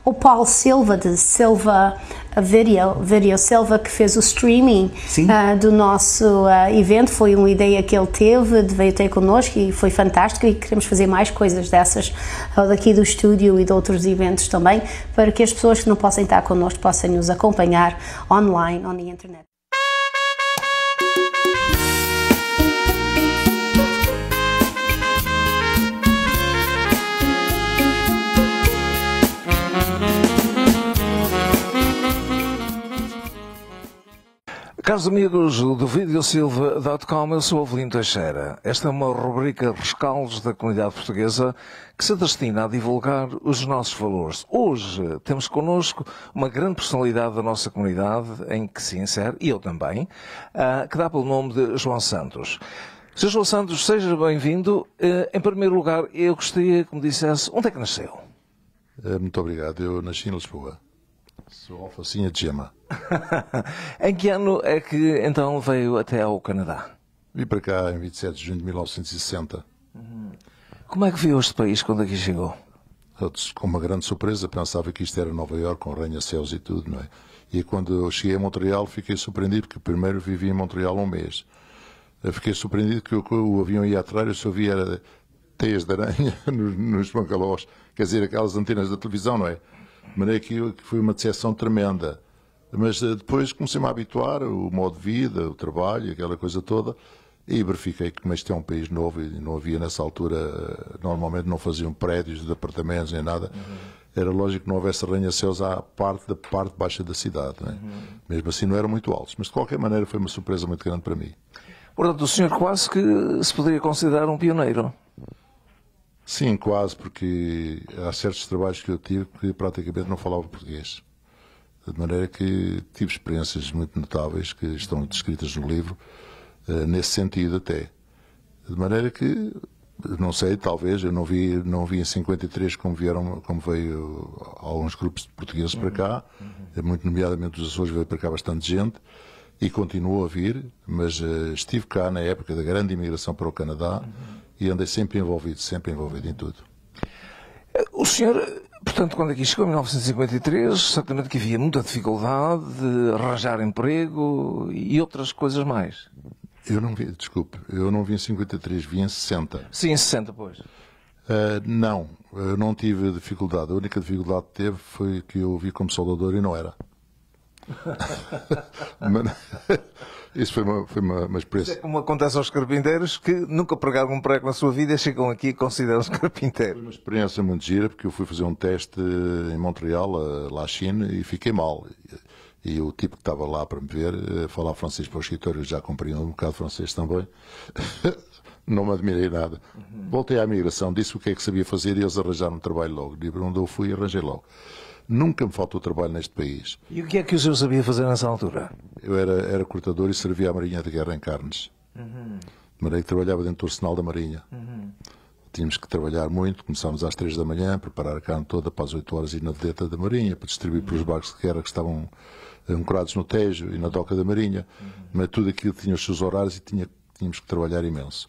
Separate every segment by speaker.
Speaker 1: o Paulo Silva, de Silva Video Silva, que fez o streaming do nosso evento. Foi uma ideia que ele teve, veio ter connosco e foi fantástico, e queremos fazer mais coisas dessas daqui do estúdio e de outros eventos também, para que as pessoas que não possam estar connosco possam nos acompanhar online, on the internet.
Speaker 2: Caros amigos do Videosilva.com, eu sou o Avelino Teixeira. Esta é uma rubrica Rescaldos da comunidade portuguesa que se destina a divulgar os nossos valores. Hoje temos connosco uma grande personalidade da nossa comunidade, em que se insere, e eu também, que dá pelo nome de João Santos. Sr. João Santos, seja bem-vindo. Em primeiro lugar, eu gostaria que me dissesse onde é que nasceu.
Speaker 3: Muito obrigado. Eu nasci em Lisboa. Sou alfacinha de gema.
Speaker 2: Em que ano é que então veio até ao Canadá?
Speaker 3: Vim para cá em 27 de junho de 1960.
Speaker 2: Como é que viu este país quando aqui chegou?
Speaker 3: Com uma grande surpresa, pensava que isto era Nova Iorque, com arranha-céus e tudo, não é? E quando eu cheguei a Montreal fiquei surpreendido, porque primeiro vivi em Montreal um mês. Fiquei surpreendido que o avião ia atrás, eu só via teias de aranha nos bangalós, quer dizer, aquelas antenas da televisão, não é? De maneira que foi uma decepção tremenda. Mas depois comecei-me a habituar, o modo de vida, o trabalho, aquela coisa toda, e verifiquei que, como este é um país novo e não havia nessa altura, normalmente não faziam prédios de apartamentos nem nada, era lógico que não houvesse arranha-céus à parte baixa da cidade. Não é? Mesmo assim não eram muito altos, mas de qualquer maneira foi uma surpresa muito grande para mim.
Speaker 2: Portanto, o senhor quase que se poderia considerar um pioneiro.
Speaker 3: Sim, quase, porque há certos trabalhos que eu tive que praticamente não falava português. De maneira que tive experiências muito notáveis que estão descritas no livro, nesse sentido até. De maneira que, não sei, talvez, eu não vi em 53 como veio alguns grupos portugueses para cá, muito nomeadamente dos Açores veio para cá bastante gente, e continuou a vir, mas estive cá na época da grande imigração para o Canadá, e andei sempre envolvido em tudo.
Speaker 2: O senhor, portanto, quando aqui chegou em 1953, certamente que havia muita dificuldade de arranjar emprego e outras coisas mais.
Speaker 3: Eu não vi em 53, vi em 60.
Speaker 2: Sim, em 60, pois.
Speaker 3: Não, eu não tive dificuldade. A única dificuldade que teve foi que eu vi como soldador e não era. Isso foi uma experiência.
Speaker 2: Isso é como acontece aos carpinteiros que nunca pregaram um prego na sua vida e chegam aqui e consideram-se carpinteiros.
Speaker 3: Foi uma experiência muito gira, porque eu fui fazer um teste em Montreal, lá à China, e fiquei mal. E o tipo que estava lá para me ver, falar francês para o escritório, já compreendo um bocado francês também, não me admirei nada. Voltei à migração, disse o que é que sabia fazer e eles arranjaram um trabalho logo. E para onde eu fui, arranjei logo. Nunca me faltou trabalho neste país.
Speaker 2: E o que é que o senhor sabia fazer nessa altura?
Speaker 3: Eu era cortador e servia à Marinha de Guerra em Carnes. De maneira que trabalhava dentro do arsenal da Marinha. Tínhamos que trabalhar muito, começámos às 3 da manhã, preparar a carne toda para as 8 horas e na vedeta da Marinha, para distribuir para os barcos de guerra que estavam ancorados no Tejo e na doca da Marinha. Mas tudo aquilo tinha os seus horários e tínhamos que trabalhar imenso.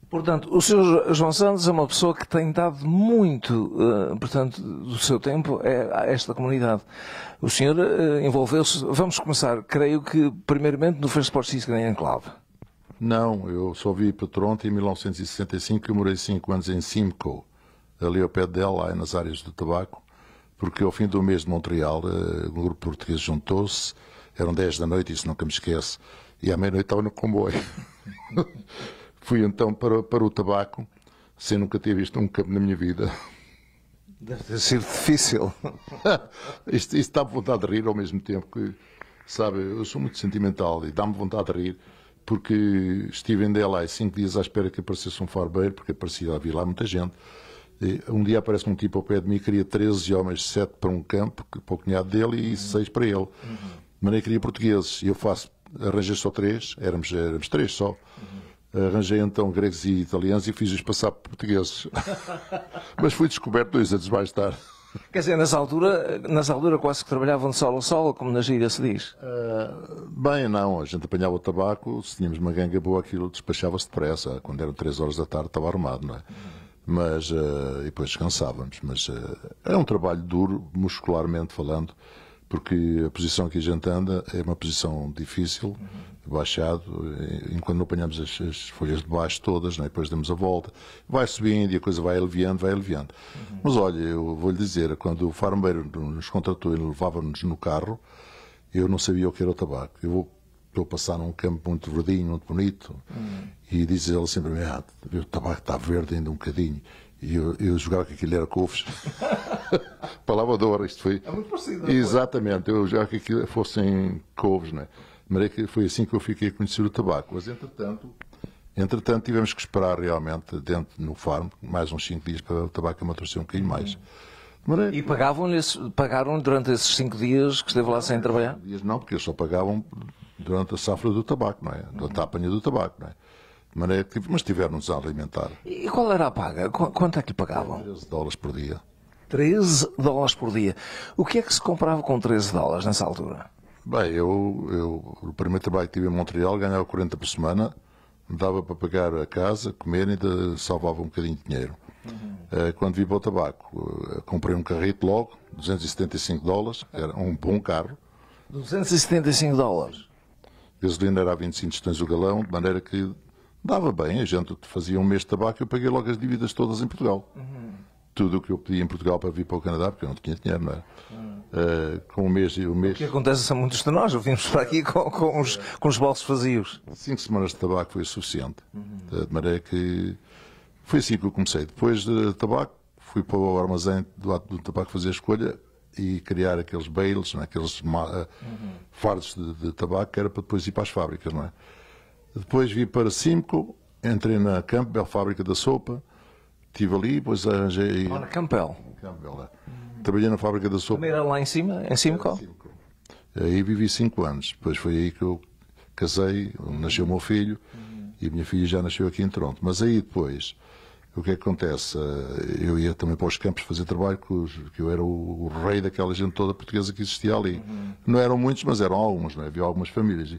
Speaker 2: Portanto, o Sr. João Santos é uma pessoa que tem dado muito, portanto, do seu tempo a esta comunidade. O senhor envolveu-se, vamos começar, creio que, primeiramente, no First Sports City em Enclave.
Speaker 3: Não, eu só vi para Toronto em 1965, eu morei 5 anos em Simcoe, ali ao pé dela, lá nas áreas do tabaco, porque ao fim do mês de Montreal, um grupo português juntou-se, eram 10 da noite, isso nunca me esqueço, e à meia-noite estava no comboio. Fui então para o tabaco, sem nunca ter visto um campo na minha vida.
Speaker 2: Deve ter sido difícil.
Speaker 3: Isto dá-me vontade de rir ao mesmo tempo que, sabe, eu sou muito sentimental e dá-me vontade de rir, porque estive em DLA 5 dias à espera que aparecesse um farbeiro, porque havia lá muita gente. E um dia aparece um tipo ao pé de mim, queria 13 homens, 7 para um campo, para o cunhado dele e 6 para ele. De maneira que queria portugueses. E eu arranjei só 3, éramos 3 só. Arranjei então gregos e italianos e fiz-os passar por portugueses. Mas fui descoberto 2 anos mais tarde.
Speaker 2: Quer dizer, nessa altura quase que trabalhavam de sol a sol, como na gíria se diz.
Speaker 3: Bem, não, a gente apanhava o tabaco, se tínhamos uma ganga boa, aquilo despachava-se depressa. Quando eram 3 horas da tarde estava arrumado, não é? mas e depois descansávamos. Mas é um trabalho duro, muscularmente falando, porque a posição que a gente anda é uma posição difícil, baixado, enquanto não apanhamos as folhas de baixo todas, né? Depois damos a volta, vai subindo e a coisa vai aliviando, vai aliviando. Mas olha, eu vou-lhe dizer, quando o farmeiro nos contratou e levava-nos no carro, eu não sabia o que era o tabaco. Estou a passar num campo muito verdinho, muito bonito, e diz ele sempre, o tabaco está verde ainda um bocadinho. E eu jogava que aquilo era couves. Palavra de hora, isto foi.
Speaker 2: É muito parecido.
Speaker 3: Exatamente, eu jogava que aquilo fossem couves, né? Mas foi assim que eu fiquei a conhecer o tabaco. Mas entretanto tivemos que esperar realmente dentro no farm, mais uns 5 dias para o tabaco amadurecer um bocadinho mais.
Speaker 2: E pagaram durante esses 5 dias que esteve lá sem trabalhar?
Speaker 3: Dias não, porque eles só pagavam durante a safra do tabaco, não é? Durante a apanha do tabaco, não é? Mas tiveram-nos a alimentar.
Speaker 2: E qual era a paga? Quanto é que lhe pagavam?
Speaker 3: $13 por dia.
Speaker 2: $13 por dia. O que é que se comprava com $13 nessa altura?
Speaker 3: Bem, eu o primeiro trabalho que tive em Montreal ganhava 40 por semana, dava para pagar a casa, comer e ainda salvava um bocadinho de dinheiro. Quando vim para o tabaco, comprei um carrito logo, $275, era um bom carro.
Speaker 2: $275?
Speaker 3: A gasolina era a 25 tostões o galão, de maneira que dava bem, a gente fazia um mês de tabaco e eu paguei logo as dívidas todas em Portugal. Tudo o que eu pedi em Portugal para vir para o Canadá, porque eu não tinha dinheiro, não é? Com o mês.
Speaker 2: O que acontece a muitos de nós, vimos para aqui com os bolsos vazios.
Speaker 3: 5 semanas de tabaco foi o suficiente. De maneira que foi assim que eu comecei. Depois de tabaco, fui para o armazém do tabaco fazer a escolha e criar aqueles bales, não é? Aqueles fardos de tabaco, que era para depois ir para as fábricas, não é? Depois vim para Simcoe, entrei na Campbell, fábrica da sopa, estive ali, depois arranjei.
Speaker 2: Na Campbell?
Speaker 3: Campbell, é. Trabalhei na fábrica da sopa.
Speaker 2: Também era lá em cima? Em Simcoe?
Speaker 3: Aí vivi 5 anos. Depois foi aí que eu casei, nasceu o meu filho e a minha filha já nasceu aqui em Toronto. Mas aí depois, o que é que acontece? Eu ia também para os campos fazer trabalho, que eu era o rei daquela gente toda portuguesa que existia ali. Não eram muitos, mas eram alguns, não é? Havia algumas famílias.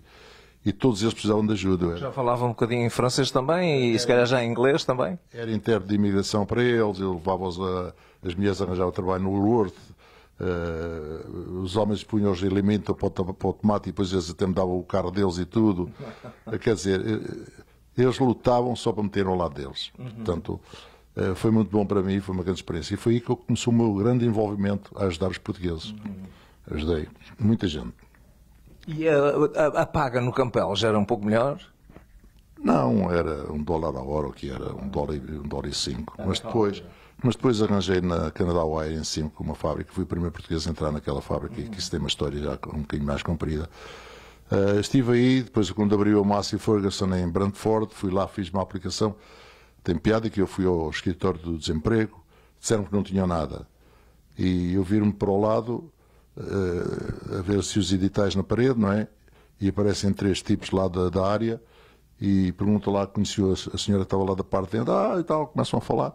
Speaker 3: E todos eles precisavam de ajuda.
Speaker 2: Já falavam um bocadinho em francês também e se calhar já em inglês também?
Speaker 3: Era interno de imigração para eles, eu levava-os as mulheres arranjavam trabalho no Woolworth, os homens punham os alimentos para o tomate e depois eles até me davam o carro deles e tudo. Quer dizer, eles lutavam só para meter ao lado deles. Portanto, foi muito bom para mim, foi uma grande experiência. E foi aí que eu comecei o meu grande envolvimento a ajudar os portugueses. Ajudei muita gente.
Speaker 2: E a paga no Campbell já era um pouco melhor?
Speaker 3: Não, era $1 a hora, o que era $1,05. Mas depois arranjei na Canada Wire em cima com uma fábrica, fui o primeiro português a entrar naquela fábrica, que isso tem uma história já um bocadinho mais comprida. Estive aí, depois quando abriu a Massey Ferguson em Brantford, fui lá, fiz uma aplicação. Tem piada que eu fui ao escritório do desemprego, disseram que não tinham nada. E eu viro-me para o lado, a ver se os editais na parede, não é? E aparecem 3 tipos lá da área e perguntam lá, conheceu a senhora que estava lá da parte de dentro, e tal, começam a falar.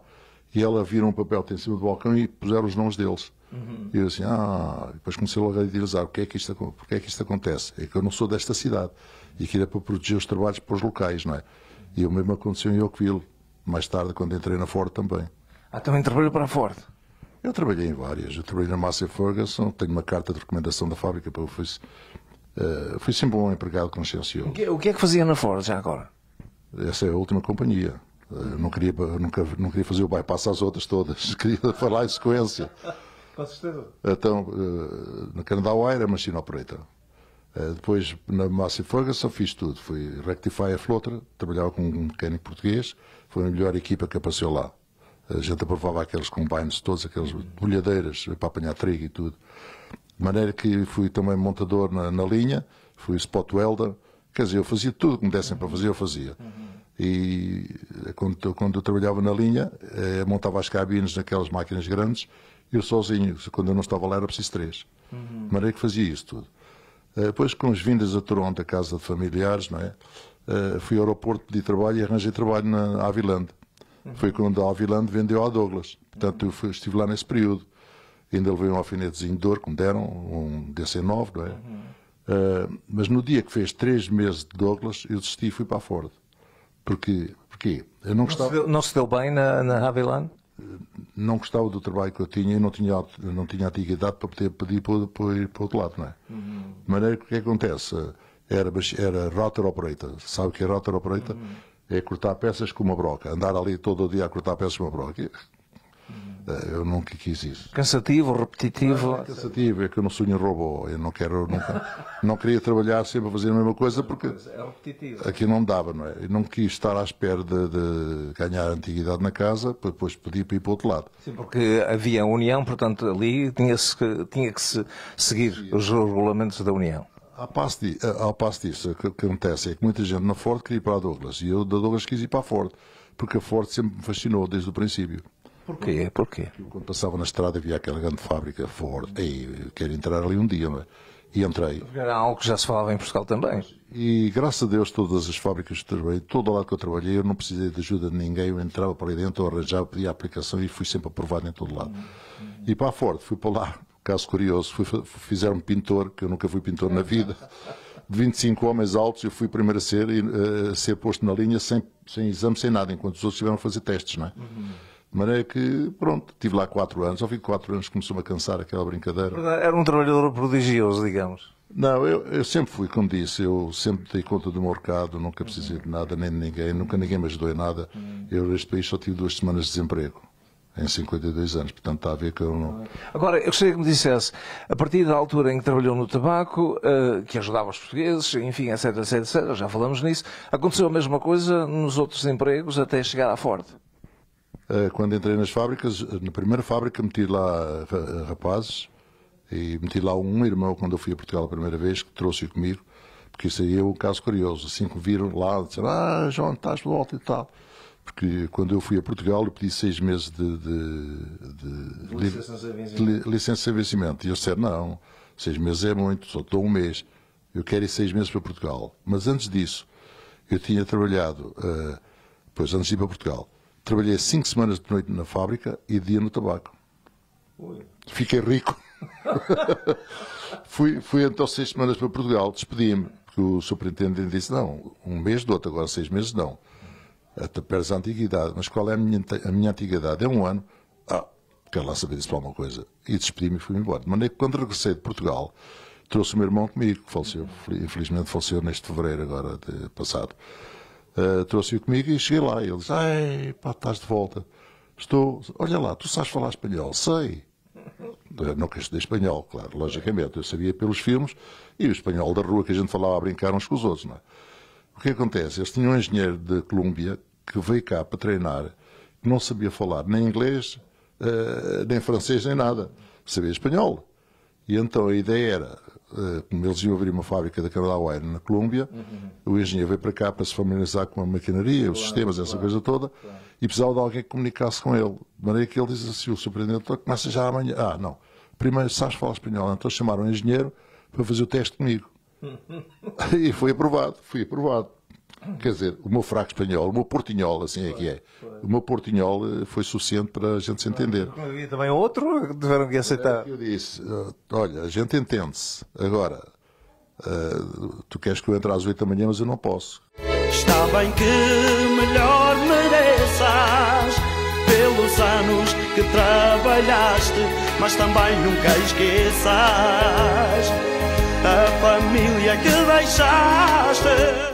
Speaker 3: E ela vira um papel em cima do balcão e puseram os nomes deles. E eu assim, depois comecei logo a idealizar, porque é que isto acontece? É que eu não sou desta cidade. E aquilo é para proteger os trabalhos para os locais, não é? E o mesmo aconteceu em Oakville, mais tarde, quando entrei na Ford também.
Speaker 2: Também trabalhou para a Ford?
Speaker 3: Eu trabalhei em várias. Eu trabalhei na Massey Ferguson, tenho uma carta de recomendação da fábrica, para fui sempre um empregado consciencioso.
Speaker 2: O que é que fazia na Ford já agora?
Speaker 3: Essa é a última companhia. Não queria fazer o bypass às outras todas. Queria falar em sequência.
Speaker 2: Com certeza.
Speaker 3: Então, na Canada Wire era machine operator. Depois, na Massey Ferguson, fiz tudo. Fui rectifier floater, trabalhava com um mecânico português. Foi a melhor equipa que apareceu lá. A gente aprovava aqueles combines todos, aqueles bolhadeiras para apanhar trigo e tudo. De maneira que fui também montador na linha, fui spot welder. Quer dizer, eu fazia tudo que me dessem para fazer, eu fazia. E quando eu trabalhava na linha, montava as cabines naquelas máquinas grandes, eu sozinho, quando eu não estava lá era preciso 3. De maneira que fazia isso tudo. Depois, com as vindas a Toronto, a casa de familiares, não é? Fui ao aeroporto, pedi trabalho e arranjei trabalho na Aviland. Foi quando a Aviland vendeu à Douglas. Portanto, eu estive lá nesse período. Ainda levei um alfinetezinho de ouro que me deram, um DC9, não é? Mas no dia que fez 3 meses de Douglas, eu desisti e fui para a Ford. Porquê? Eu não gostava...
Speaker 2: Não se deu bem na Havilland?
Speaker 3: Não gostava do trabalho que eu tinha e não tinha antiguidade para poder pedir para ir para o outro lado, não é? De maneira que o que acontece? Era router operator. Sabe o que é router operator? É cortar peças com uma broca. Andar ali todo o dia a cortar peças com uma broca. Eu nunca quis isso.
Speaker 2: Cansativo, repetitivo?
Speaker 3: É cansativo, é que eu não sou um robô. Eu não queria trabalhar sempre a fazer a mesma coisa porque aqui não me dava, não é? Eu não quis estar à espera de ganhar antiguidade na casa para depois pedir para ir para o outro lado.
Speaker 2: Sim, porque havia a União, portanto ali tinha que se seguir os regulamentos da União.
Speaker 3: Ao passo disso, o que acontece é que muita gente na Ford queria ir para a Douglas e eu da Douglas quis ir para a Ford, porque a Ford sempre me fascinou desde o princípio.
Speaker 2: Porquê?
Speaker 3: Quando passava na estrada havia aquela grande fábrica Ford. Eu quero entrar ali um dia, não é? E entrei.
Speaker 2: Era algo que já se falava em Portugal também.
Speaker 3: E graças a Deus todas as fábricas que trabalhei, todo o lado que eu trabalhei, eu não precisei de ajuda de ninguém, eu entrava para ali dentro, eu arranjava, pedia a aplicação e fui sempre aprovado em todo lado. E para a Ford, fui para lá, caso curioso, fizeram-me pintor, que eu nunca fui pintor na vida. De 25 homens altos, eu fui primeiro a ser posto na linha sem exame, sem nada, enquanto os outros tiveram a fazer testes, não é? De maneira que, pronto, estive lá 4 anos. Ao fim de 4 anos começou-me a cansar aquela brincadeira.
Speaker 2: Era um trabalhador prodigioso, digamos.
Speaker 3: Não, eu sempre fui, como disse, eu sempre dei conta do meu recado, nunca precisei de nada, nem de ninguém, nunca ninguém me ajudou em nada. Eu neste país só tive 2 semanas de desemprego, em 52 anos, portanto está a ver que eu não...
Speaker 2: Agora, eu gostaria que me dissesse, a partir da altura em que trabalhou no tabaco, que ajudava os portugueses, enfim, etc, já falamos nisso, aconteceu a mesma coisa nos outros empregos até chegar à Ford?
Speaker 3: Quando entrei nas fábricas, na primeira fábrica meti lá rapazes e meti lá um irmão quando eu fui a Portugal a primeira vez, que trouxe-o comigo, porque isso aí é um caso curioso. Assim que me viram lá, disseram, João, estás de volta e tal. Porque quando eu fui a Portugal eu pedi 6 meses de licença de vencimento. E eu disse, não, 6 meses é muito, só estou 1 mês. Eu quero ir 6 meses para Portugal. Mas antes disso, eu tinha trabalhado, antes de ir para Portugal, trabalhei 5 semanas de noite na fábrica e dia no tabaco. Fiquei rico. fui então 6 semanas para Portugal, despedi-me, porque o superintendente disse, não, 1 mês dou-te, agora 6 meses não. Até perdes a antiguidade. Mas qual é a minha antiguidade? É 1 ano. Quero lá saber disso para alguma coisa. E despedi-me e fui-me embora. De maneira que quando regressei de Portugal, trouxe o meu irmão comigo, que faleceu, infelizmente faleceu neste fevereiro agora, passado. Trouxe-o comigo e cheguei lá. E ele disse, estás de volta. Olha lá, tu sabes falar espanhol? Sei. Não que eu estudei espanhol, claro, logicamente. Eu sabia pelos filmes e o espanhol da rua que a gente falava a brincar uns com os outros, não é? O que acontece? Eles tinham um engenheiro de Colômbia que veio cá para treinar, que não sabia falar nem inglês, nem francês, nem nada. Sabia espanhol. E então a ideia era, como eles iam abrir uma fábrica da Canadá Wire na Colômbia, o engenheiro veio para cá para se familiarizar com a maquinaria, os sistemas, essa coisa toda, e precisava de alguém que comunicasse com ele. De maneira que ele disse assim, o superintendente, começa já amanhã. Não, primeiro sabes falar espanhol. Então chamaram o engenheiro para fazer o teste comigo. E fui aprovado. Quer dizer, o meu fraco espanhol, o meu portinhol, assim é que é. O meu portinhol foi suficiente para a gente se entender.
Speaker 2: Havia também outro que tiveram que aceitar.
Speaker 3: Eu disse, olha, a gente entende-se. Agora, tu queres que eu entre às 8 da manhã, mas eu não posso.
Speaker 4: Está bem que melhor mereças pelos anos que trabalhaste, mas também nunca esqueças a família que deixaste.